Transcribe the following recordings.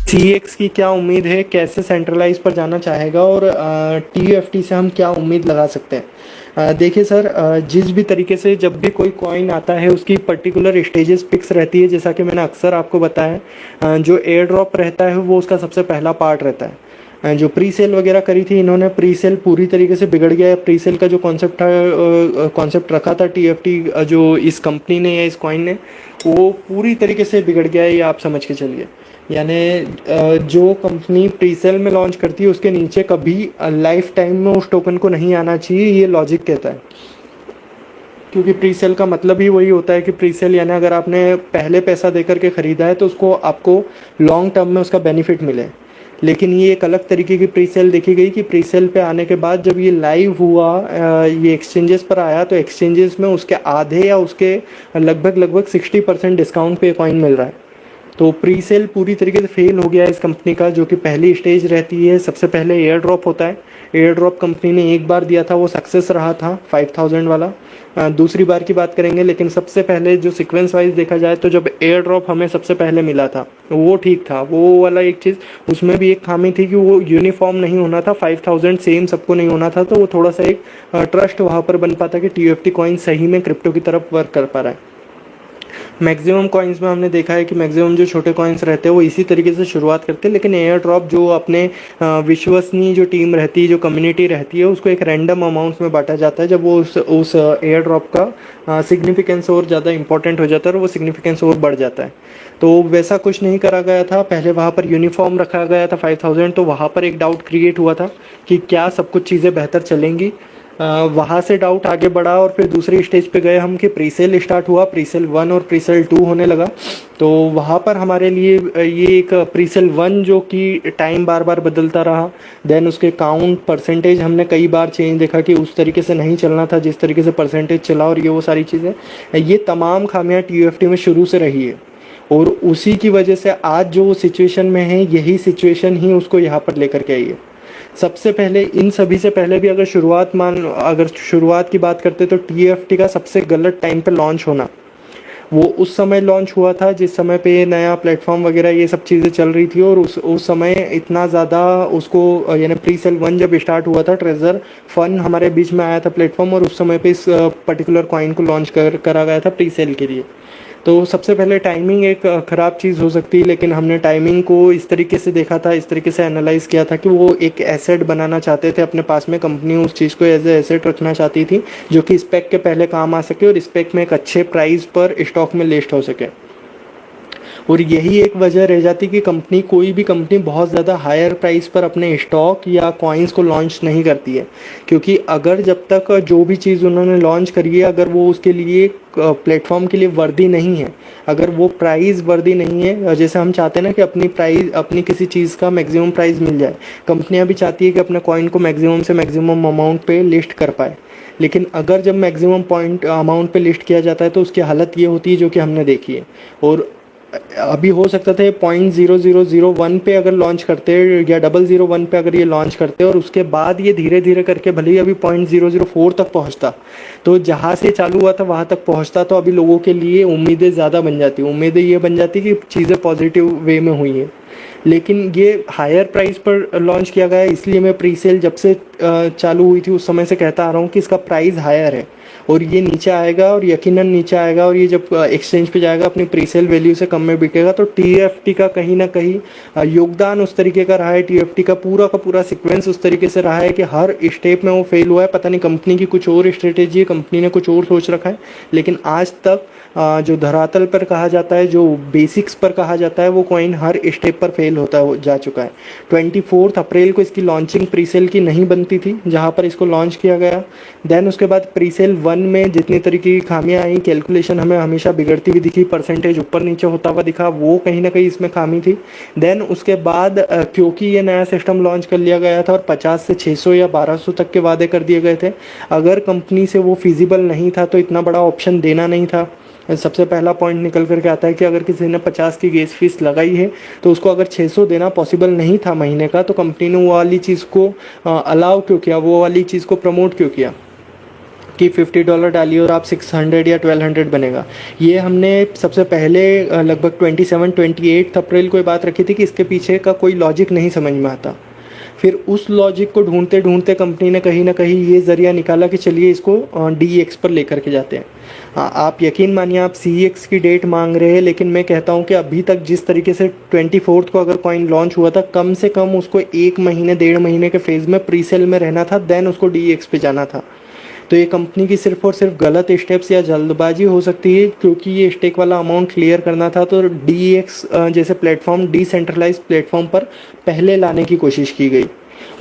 CX की क्या उम्मीद है, कैसे सेंट्रलाइज पर जाना चाहेगा और टीयूएफटी से हम क्या उम्मीद लगा सकते हैं। देखिए सर, जिस भी तरीके से जब भी कोई कॉइन आता है उसकी पर्टिकुलर स्टेजेस फिक्स रहती है, जैसा कि मैंने अक्सर आपको बताया है। जो एयर ड्रॉप रहता है वो उसका सबसे पहला पार्ट रहता है। जो प्री सेल वगैरह करी थी इन्होंने, प्री सेल पूरी तरीके से बिगड़ गया है। प्री सेल का जो कॉन्सेप्ट था, कॉन्सेप्ट रखा था टीएफटी जो इस कंपनी ने या इस कॉइन ने, वो पूरी तरीके से बिगड़ गया है, ये आप समझ के चलिए। यानी जो कंपनी प्री सेल में लॉन्च करती है उसके नीचे कभी लाइफ टाइम में उस टोकन को नहीं आना चाहिए, ये लॉजिक कहता है। क्योंकि प्री सेल का मतलब ही वही होता है कि प्री सेल यानी अगर आपने पहले पैसा देकर के ख़रीदा है तो उसको आपको लॉन्ग टर्म में उसका बेनिफिट मिले। लेकिन ये एक अलग तरीके की प्री सेल देखी गई कि प्री सेल पे आने के बाद जब ये लाइव हुआ, ये एक्सचेंजेस पर आया, तो एक्सचेंजेस में उसके आधे या उसके लगभग 60% डिस्काउंट पे कॉइन मिल रहा है। तो प्री सेल पूरी तरीके से फेल हो गया है इस कंपनी का। जो कि पहली स्टेज रहती है, सबसे पहले एयर ड्रॉप होता है। एयर ड्रॉप कंपनी ने एक बार दिया था, वो सक्सेस रहा था 5000 वाला। दूसरी बार की बात करेंगे, लेकिन सबसे पहले जो सीक्वेंस वाइज देखा जाए तो जब एयर ड्रॉप हमें सबसे पहले मिला था वो ठीक था। वो वाला एक चीज़, उसमें भी एक खामी थी कि वो यूनिफॉर्म नहीं होना था, 5000 सेम सबको नहीं होना था। तो वो थोड़ा सा एक ट्रस्ट वहाँ पर बन पाता कि टीयूएफटी कॉइन सही में क्रिप्टो की तरफ वर्क कर पा रहा है। मैक्सिमम कॉइन्स में हमने देखा है कि मैक्सिमम जो छोटे कॉइन्स रहते हैं वो इसी तरीके से शुरुआत करते हैं, लेकिन एयर ड्रॉप जो अपने विश्वसनीय जो टीम रहती है, जो कम्युनिटी रहती है, उसको एक रैंडम अमाउंट्स में बांटा जाता है। जब वो उस एयर ड्रॉप का सिग्निफिकेंस और ज़्यादा इंपॉर्टेंट हो जाता है और वो सिग्निफिकेंस और बढ़ जाता है। तो वैसा कुछ नहीं करा गया था, पहले वहाँ पर यूनिफॉर्म रखा गया था 5000। तो वहाँ पर एक डाउट क्रिएट हुआ था कि क्या सब कुछ चीज़ें बेहतर चलेंगी। वहाँ से डाउट आगे बढ़ा और फिर दूसरी स्टेज पे गए हम कि प्रीसेल स्टार्ट हुआ, प्रीसेल 1 और प्रीसेल 2 होने लगा। तो वहाँ पर हमारे लिए ये एक प्रीसेल 1 जो कि टाइम बार बार बदलता रहा। देन उसके काउंट परसेंटेज हमने कई बार चेंज देखा कि उस तरीके से नहीं चलना था जिस तरीके से परसेंटेज चला, और ये वो सारी चीज़ें, ये तमाम खामियां टीयूएफटी में शुरू से रही है। और उसी की वजह से आज जो सिचुएशन में है, यही सिचुएशन ही उसको यहाँ पर लेकर के आई है। सबसे पहले इन सभी से पहले भी अगर शुरुआत की बात करते तो टीएफटी का सबसे गलत टाइम पे लॉन्च होना, वो उस समय लॉन्च हुआ था जिस समय पे नया प्लेटफॉर्म वगैरह ये सब चीज़ें चल रही थी। और उस समय इतना ज़्यादा उसको, यानी प्रीसेल 1 जब स्टार्ट हुआ था, ट्रेजर फन हमारे बीच में आया था प्लेटफॉर्म, और उस समय पे इस पर्टिकुलर कॉइन को लॉन्च करा गया था प्रीसेल के लिए। तो सबसे पहले टाइमिंग एक ख़राब चीज़ हो सकती है, लेकिन हमने टाइमिंग को इस तरीके से देखा था, इस तरीके से एनालाइज़ किया था कि वो एक एसेट बनाना चाहते थे अपने पास में। कंपनी उस चीज़ को एज ए एसेट रखना चाहती थी जो कि स्पेक के पहले काम आ सके और स्पेक में एक अच्छे प्राइस पर स्टॉक में लिस्ट हो सके। और यही एक वजह रह जाती कि कोई भी कंपनी बहुत ज़्यादा हायर प्राइस पर अपने स्टॉक या कॉइन्स को लॉन्च नहीं करती है। क्योंकि अगर जब तक जो भी चीज़ उन्होंने लॉन्च करी है, अगर वो उसके लिए प्लेटफॉर्म के लिए वर्दी नहीं है, अगर वो प्राइस वर्दी नहीं है, जैसे हम चाहते हैं ना कि अपनी किसी चीज़ का मैक्सिमम प्राइस मिल जाए, कंपनियां भी चाहती है कि अपने कॉइन को मैक्सिमम से मैक्सिमम अमाउंट पे लिस्ट कर पाए। लेकिन अगर जब मैक्सिमम पॉइंट अमाउंट पे लिस्ट किया जाता है तो उसकी हालत ये होती है जो कि हमने देखी है। और अभी हो सकता था 0.0001 पे अगर लॉन्च करते या 001 पे अगर ये लॉन्च करते और उसके बाद ये धीरे धीरे करके भले ही अभी 0.004 तक पहुंचता, तो जहाँ से चालू हुआ था वहाँ तक पहुंचता, तो अभी लोगों के लिए उम्मीदें ज़्यादा बन जाती, उम्मीदें ये बन जाती कि चीज़ें पॉजिटिव वे में हुई हैं। लेकिन ये हायर प्राइस पर लॉन्च किया गया है, इसलिए मैं प्री सेल जब से चालू हुई थी उस समय से कहता आ रहा हूँ कि इसका प्राइस हायर है और ये नीचे आएगा, और यकीनन नीचे आएगा। और ये जब एक्सचेंज पे जाएगा अपनी प्री सेल वैल्यू से कम में बिकेगा, तो टीएफटी का कहीं ना कहीं योगदान उस तरीके का रहा है। टीएफटी का पूरा सीक्वेंस उस तरीके से रहा है कि हर स्टेप में वो फेल हुआ है। पता नहीं कंपनी की कुछ और स्ट्रेटेजी है, कंपनी ने कुछ और सोच रखा है, लेकिन आज तक जो धरातल पर कहा जाता है, जो बेसिक्स पर कहा जाता है, वो कॉइन हर स्टेप पर फेल होता जा चुका है। 24 अप्रैल को इसकी लॉन्चिंग प्रीसेल की नहीं बनती थी जहां पर इसको लॉन्च किया गया। देन उसके बाद प्रीसेल 1 में जितनी तरीके की खामियां आई, कैलकुलेशन हमें हमेशा बिगड़ती हुई दिखी, परसेंटेज ऊपर नीचे होता हुआ दिखा, वो कहीं ना कहीं इसमें खामी थी। देन उसके बाद क्योंकि ये नया सिस्टम लॉन्च कर लिया गया था और 50 से 600 या 1200 तक के वादे कर दिए गए थे, अगर कंपनी से वो फिजिबल नहीं था तो इतना बड़ा ऑप्शन देना नहीं था। सबसे पहला पॉइंट निकल करके आता है कि अगर किसी ने 50 की गैस फीस लगाई है तो उसको अगर 600 देना पॉसिबल नहीं था महीने का, तो कंपनी ने वो वाली चीज़ को अलाउ क्यों किया, वो वाली चीज़ को प्रमोट क्यों किया। कि $50 डालिए और आप 600 या 1200 बनेगा। ये हमने सबसे पहले लगभग 27-28 अप्रैल को ये बात रखी थी कि इसके पीछे का कोई लॉजिक नहीं समझ में आता। फिर उस लॉजिक को ढूंढते ढूंढते कंपनी ने कहीं ना कहीं ये ज़रिया निकाला कि चलिए इसको DEX पर लेकर के जाते हैं। आप यकीन मानिए, आप CEX की डेट मांग रहे हैं, लेकिन मैं कहता हूँ कि अभी तक जिस तरीके से 24 को अगर कॉइन लॉन्च हुआ था, कम से कम उसको 1 महीने 1.5 महीने के फेज़ में प्री सेल में रहना था, देन उसको DEX पे जाना था। तो ये कंपनी की सिर्फ और सिर्फ गलत स्टेप्स या जल्दबाजी हो सकती है, क्योंकि ये स्टेक वाला अमाउंट क्लियर करना था तो DEX जैसे प्लेटफॉर्म, डिसेंट्रलाइज प्लेटफॉर्म पर पहले लाने की कोशिश की गई,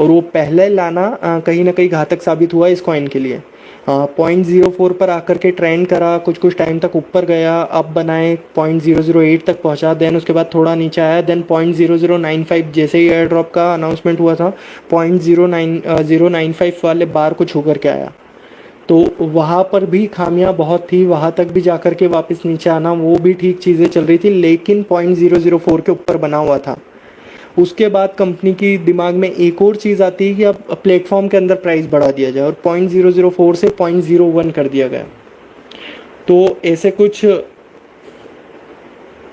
और वो पहले लाना कहीं ना कहीं घातक साबित हुआ इस कॉइन के लिए। 0.04 पर आकर के ट्रेंड करा, कुछ टाइम तक ऊपर गया, अब बनाए 0.008 तक पहुंचा, देन उसके बाद थोड़ा नीचे आया, देन 0.0095 जैसे ही एयर ड्रॉप का अनाउंसमेंट हुआ था 0.095 वाले बार को छू करके आया। तो वहाँ पर भी खामियां बहुत थी, वहाँ तक भी जाकर के वापस नीचे आना, वो भी ठीक चीज़ें चल रही थी, लेकिन 0.004 के ऊपर बना हुआ था। उसके बाद कंपनी की दिमाग में एक और चीज़ आती है कि अब प्लेटफॉर्म के अंदर प्राइस बढ़ा दिया जाए, और 0.004 से 0.01 कर दिया गया। तो ऐसे कुछ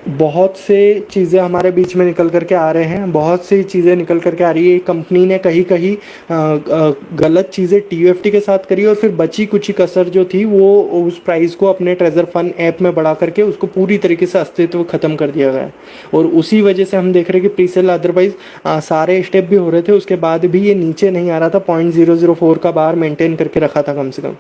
बहुत से चीज़ें हमारे बीच में निकल करके आ रहे हैं, बहुत सी चीज़ें निकल करके आ रही है। कंपनी ने कहीं कहीं गलत चीज़ें TUFT के साथ करी, और फिर बची कुछ ही कसर जो थी वो उस प्राइस को अपने ट्रेजर फंड ऐप में बढ़ा करके उसको पूरी तरीके से अस्तित्व ख़त्म कर दिया गया। और उसी वजह से हम देख रहे हैं कि प्रीसेल अदरवाइज सारे स्टेप भी हो रहे थे, उसके बाद भी ये नीचे नहीं आ रहा था, 0.004 का बार मेंटेन करके रखा था कम से कम।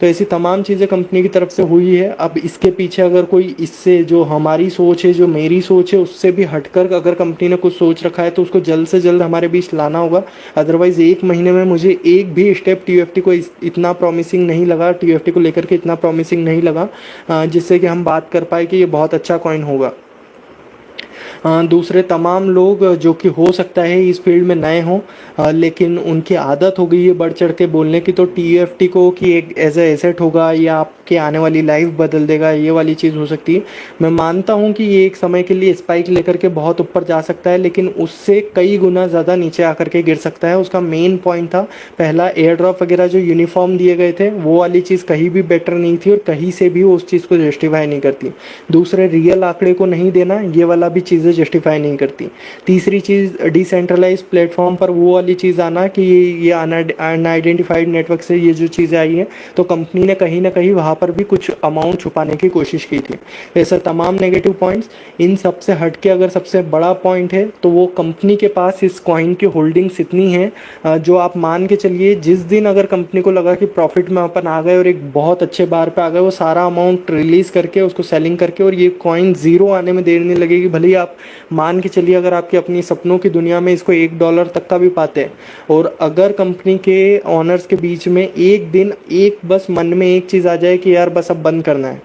तो ऐसी तमाम चीज़ें कंपनी की तरफ से हुई है। अब इसके पीछे अगर कोई, इससे जो हमारी सोच है, जो मेरी सोच है, उससे भी हटकर अगर कंपनी ने कुछ सोच रखा है तो उसको जल्द से जल्द हमारे बीच लाना होगा। अदरवाइज़ 1 महीने में मुझे एक भी स्टेप TUFT को इतना प्रॉमिसिंग नहीं लगा, TUFT को लेकर के इतना प्रॉमिसिंग नहीं लगा जिससे कि हम बात कर पाए कि ये बहुत अच्छा कॉइन होगा। दूसरे तमाम लोग जो कि हो सकता है इस फील्ड में नए हों, लेकिन उनकी आदत हो गई है बढ़ चढ़ के बोलने की, तो TUFT को कि एक एज ए एसेट होगा या आपके आने वाली लाइफ बदल देगा, ये वाली चीज़ हो सकती है। मैं मानता हूँ कि ये एक समय के लिए स्पाइक लेकर के बहुत ऊपर जा सकता है, लेकिन उससे कई गुना ज़्यादा नीचे आकर के गिर सकता है। उसका मेन पॉइंट था, पहला एयर ड्रॉप वगैरह जो यूनिफॉर्म दिए गए थे, वो वाली चीज़ कहीं भी बेटर नहीं थी और कहीं से भी वो उस चीज़ को जस्टिफाई नहीं करती। दूसरे, रियल आंकड़े को नहीं देना, ये वाला भी चीज़ें जस्टिफाई नहीं करती। तीसरी चीज़, डिसेंट्रलाइज प्लेटफॉर्म पर वो वाली चीज़ आना कि ये अनआइडेंटिफाइड नेटवर्क से ये जो चीज़ें आई हैं, तो कंपनी ने कहीं ना कहीं वहाँ पर भी कुछ अमाउंट छुपाने की कोशिश की थी। ऐसा तमाम नेगेटिव पॉइंट्स, इन सब से हट के अगर सबसे बड़ा पॉइंट है तो वो कंपनी के पास इस कॉइन की होल्डिंग्स इतनी है जो आप मान के चलिए, जिस दिन अगर कंपनी को लगा कि प्रॉफिट में अपन आ गए और एक बहुत अच्छे बार पे आ गए, वो सारा अमाउंट रिलीज़ करके उसको सेलिंग करके, और ये कॉइन ज़ीरो आने में देर नहीं लगेगी। भले ही आप मान के चलिए अगर आपकी अपनी सपनों की दुनिया में इसको $1 तक का भी पाते हैं, और अगर कंपनी के ऑनर्स के बीच में एक दिन एक बस मन में एक चीज़ आ जाए कि यार बस अब बंद करना है।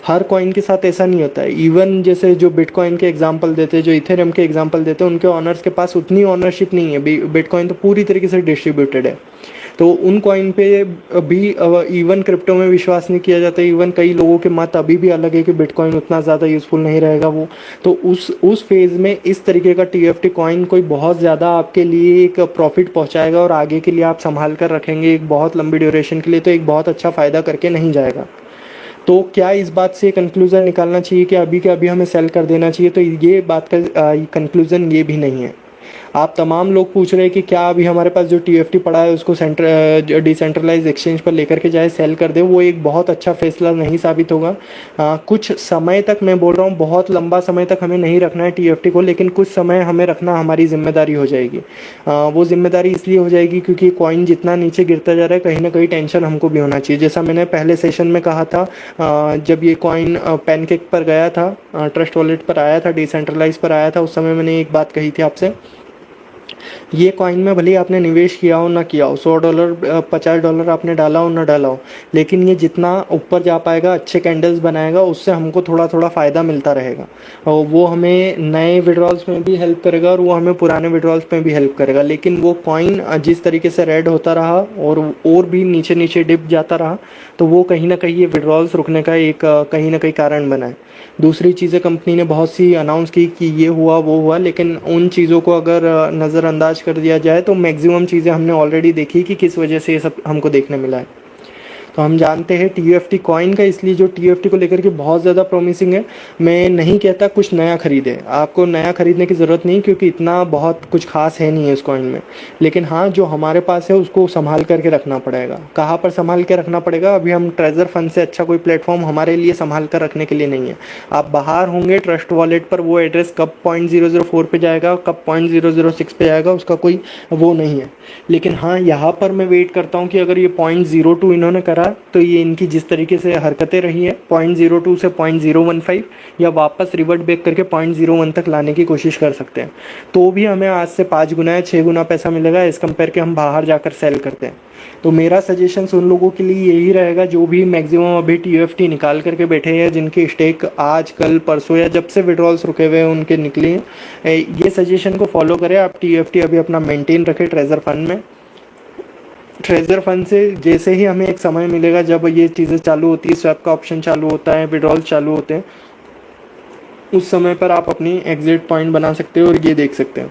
हर कॉइन के साथ ऐसा नहीं होता है। इवन जैसे जो बिटकॉइन के एग्जांपल देते हैं, जो इथेरियम के एग्जांपल देते हैं, उनके ऑनर्स के पास उतनी ऑनरशिप नहीं है। बिटकॉइन तो पूरी तरीके से डिस्ट्रीब्यूटेड है, तो उन कॉइन पे भी इवन क्रिप्टो में विश्वास नहीं किया जाता। इवन कई लोगों के मत अभी भी अलग है कि बिटकॉइन उतना ज़्यादा यूज़फुल नहीं रहेगा वो। तो उस फेज़ में इस तरीके का TUFT कॉइन कोई बहुत ज़्यादा आपके लिए एक प्रॉफिट पहुंचाएगा और आगे के लिए आप संभाल कर रखेंगे एक बहुत लंबी ड्यूरेशन के लिए, तो एक बहुत अच्छा फ़ायदा करके नहीं जाएगा। तो क्या इस बात से कंक्लूज़न निकालना चाहिए कि अभी के अभी हमें सेल कर देना चाहिए? तो ये बात का कंक्लूज़न ये भी नहीं है। आप तमाम लोग पूछ रहे हैं कि क्या अभी हमारे पास जो TUFT पड़ा है उसको डिसेंट्रलाइज एक्सचेंज पर लेकर के जाए, सेल कर दे, वो एक बहुत अच्छा फैसला नहीं साबित होगा। कुछ समय तक, मैं बोल रहा हूँ बहुत लंबा समय तक हमें नहीं रखना है TUFT को, लेकिन कुछ समय हमें रखना हमारी जिम्मेदारी हो जाएगी। वो जिम्मेदारी इसलिए हो जाएगी क्योंकि कॉइन जितना नीचे गिरता जा रहा है, कहीं ना कहीं टेंशन हमको भी होना चाहिए। जैसा मैंने पहले सेशन में कहा था, जब ये कॉइन पैनकेक पर गया था, ट्रस्ट वॉलेट पर आया था, डिसेंट्रलाइज पर आया था, उस समय मैंने एक बात कही थी आपसे, ये कॉइन में भले ही आपने निवेश किया हो ना किया हो, $100 $50 आपने डाला हो ना डाला हो, लेकिन ये जितना ऊपर जा पाएगा, अच्छे कैंडल्स बनाएगा, उससे हमको थोड़ा थोड़ा फ़ायदा मिलता रहेगा, और वो हमें नए विड्रॉल्स में भी हेल्प करेगा और वो हमें पुराने विड्रॉल्स में भी हेल्प करेगा। लेकिन वो कॉइन जिस तरीके से रेड होता रहा और भी नीचे नीचे डिप जाता रहा, तो वो कहीं ना कहीं ये विड्रॉल्स रुकने का एक कहीं ना कहीं कारण बना है। दूसरी चीज़ें, कंपनी ने बहुत सी अनाउंस की कि ये हुआ वो हुआ, लेकिन उन चीज़ों को अगर नज़रअंदाज कर दिया जाए तो मैक्सिमम चीज़ें हमने ऑलरेडी देखी कि किस वजह से ये सब हमको देखने मिला है। तो हम जानते हैं TUFT कॉइन का, इसलिए जो TUFT को लेकर के बहुत ज़्यादा प्रॉमिसिंग है। मैं नहीं कहता कुछ नया खरीदे, आपको नया खरीदने की ज़रूरत नहीं, क्योंकि इतना बहुत कुछ खास है नहीं है इस कॉइन में। लेकिन हाँ, जो हमारे पास है उसको संभाल करके रखना पड़ेगा। कहाँ पर संभाल के रखना पड़ेगा? अभी हम ट्रेजर फंड से अच्छा कोई प्लेटफॉर्म हमारे लिए संभाल कर रखने के लिए नहीं है। आप बाहर होंगे ट्रस्ट वॉलेट पर, वो एड्रेस कब 0.004 पे जाएगा, कब 0.006 पे जाएगा, उसका कोई वो नहीं है। लेकिन हाँ, यहाँ पर मैं वेट करता हूँ कि अगर ये 0.02 इन्होंने करा, तो ये इनकी जिस तरीके से हरकतें रही है 0.02 से 0.015 या वापस रिवर्ट बैक करके 0.01 तक लाने की कोशिश कर सकते हैं। तो भी हमें आज से 5 गुना या 6 गुना पैसा मिलेगा एज़ कम्पेयर के हम बाहर जाकर सेल करते हैं। तो मेरा सजेशन उन लोगों के लिए यही रहेगा जो भी मैक्सिमम अभी TUFT निकाल करके बैठे हैं, जिनके स्टेक आज कल परसों या जब से विड्रॉल्स रुके हुए हैं उनके निकले हैं। ये सजेशन को फॉलो करें। आप TUFT अभी अपना मेंटेन रखें ट्रेजर फंड में। ट्रेजर फंड से जैसे ही हमें एक समय मिलेगा जब ये चीज़ें चालू होती है, स्वैप का ऑप्शन चालू होता है, विड्रॉल चालू होते हैं, उस समय पर आप अपनी एग्जिट पॉइंट बना सकते हो और ये देख सकते हो।